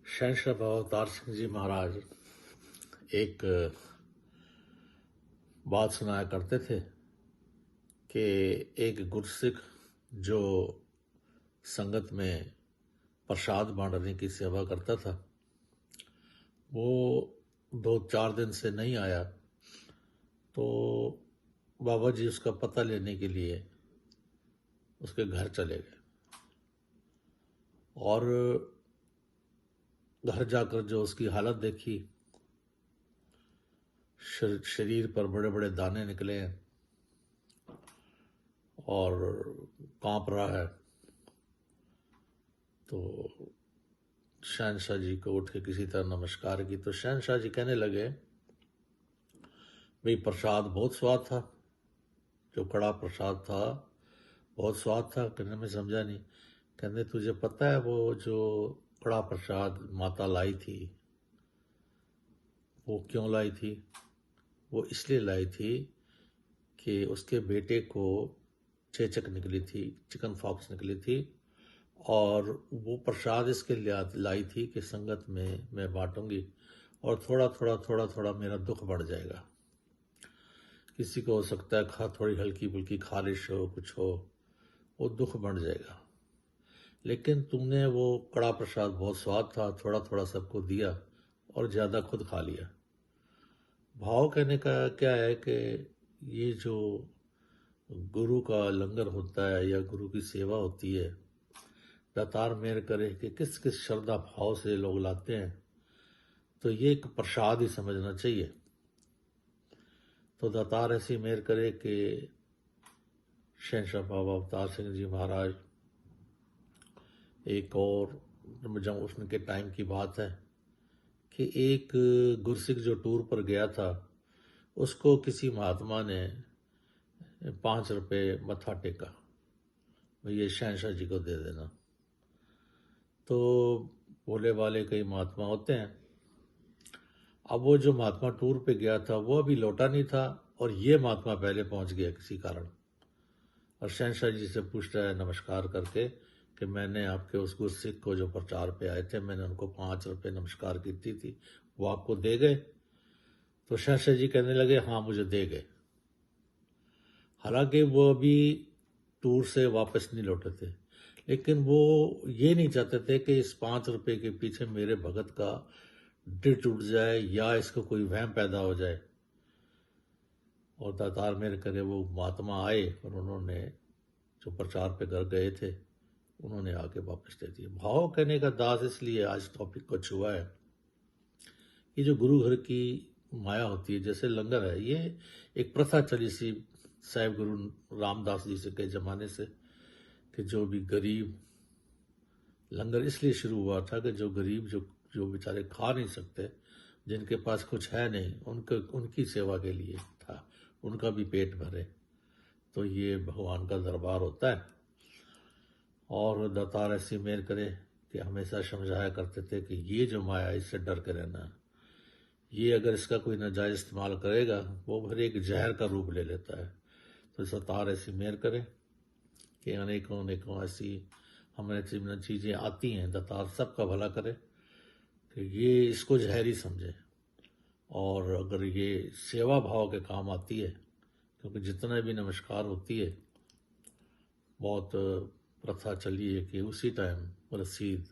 शहंशाह बाबा अवतार सिंह जी महाराज एक बात सुनाया करते थे कि एक गुरसिख जो संगत में प्रसाद बांटने की सेवा करता था, वो 2-4 दिन से नहीं आया। तो बाबा जी उसका पता लेने के लिए उसके घर चले गए और घर जाकर जो उसकी हालत देखी, शरीर पर बड़े बड़े दाने निकले हैं और कांप रहा है। तो शहंशाह जी को उठ के किसी तरह नमस्कार की तो शहंशाह जी कहने लगे, भाई प्रसाद बहुत स्वाद था, जो कड़ा प्रसाद था बहुत स्वाद था। कहने में समझा नहीं। कहने तुझे पता है वो जो कड़ा प्रसाद माता लाई थी वो क्यों लाई थी? वो इसलिए लाई थी कि उसके बेटे को चेचक निकली थी, चिकन पॉक्स निकली थी, और वो प्रसाद इसके लिए लाई थी कि संगत में मैं बांटूंगी और थोड़ा थोड़ा मेरा दुख बढ़ जाएगा। किसी को हो सकता है थोड़ी हल्की फुल्की खारिश हो, कुछ हो, वो दुख बढ़ जाएगा। लेकिन तुमने वो कड़ा प्रसाद बहुत स्वाद था, थोड़ा थोड़ा सबको दिया और ज्यादा खुद खा लिया। भाव कहने का क्या है कि ये जो गुरु का लंगर होता है या गुरु की सेवा होती है, दातार मेहर करे कि किस किस श्रद्धा भाव से लोग लाते हैं, तो ये एक प्रसाद ही समझना चाहिए। तो दातार ऐसी मेहर करे कि शहंशाह बाबा अवतार सिंह जी महाराज एक और, जब उसके टाइम की बात है कि एक गुरसिख जो टूर पर गया था, उसको किसी महात्मा ने 5 रुपए मत्था टेका, ये शहंशाह जी को दे देना। तो भोले वाले कई महात्मा होते हैं। अब वो जो महात्मा टूर पे गया था वो अभी लौटा नहीं था और ये महात्मा पहले पहुंच गया किसी कारण, और शहंशाह जी से पूछ रहा है नमस्कार करके कि मैंने आपके उस गुरसिख को जो प्रचार पे आए थे, मैंने उनको 5 रुपए नमस्कार की थी, वो आपको दे गए? तो शहंशाह जी कहने लगे, हाँ मुझे दे गए। हालांकि वो अभी टूर से वापस नहीं लौटे थे, लेकिन वो ये नहीं चाहते थे कि इस 5 रुपए के पीछे मेरे भगत का दिल टूट जाए या इसको कोई वहम पैदा हो जाए। और दातार मेरे करे वो महात्मा आए और उन्होंने जो प्रचार पे घर गए थे उन्होंने आके वापस दे दिए। भाव कहने का दास इसलिए आज टॉपिक को छुआ है। ये जो गुरु घर की माया होती है, जैसे लंगर है, ये एक प्रथा चली सी साहिब गुरु रामदास जी से के जमाने से कि जो भी गरीब, लंगर इसलिए शुरू हुआ था कि जो गरीब जो बेचारे खा नहीं सकते, जिनके पास कुछ है नहीं, उनकी सेवा के लिए था, उनका भी पेट भरे। तो ये भगवान का दरबार होता है। और दातार ऐसी मेहर करे कि हमेशा समझाया करते थे कि ये जो माया है इससे डर के रहना, ये अगर इसका कोई नाजायज इस्तेमाल करेगा वो फिर एक जहर का रूप ले लेता है। तो दातार ऐसी मेहर करे कि अनेकों अनेकों ऐसी हमें चीजें आती हैं, दातार सबका भला करे कि ये इसको जहरी समझे, और अगर ये सेवा भाव के काम आती है, क्योंकि जितना भी नमस्कार होती है, बहुत प्रथा चली है कि उसी टाइम रसीद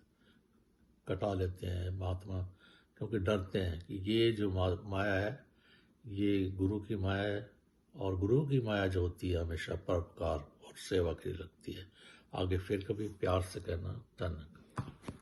कटा लेते हैं महात्मा, क्योंकि डरते हैं कि ये जो माया है ये गुरु की माया है, और गुरु की माया जो होती है हमेशा परोपकार और सेवा के लिए लगती है। आगे फिर कभी प्यार से कहना, धन्यवाद।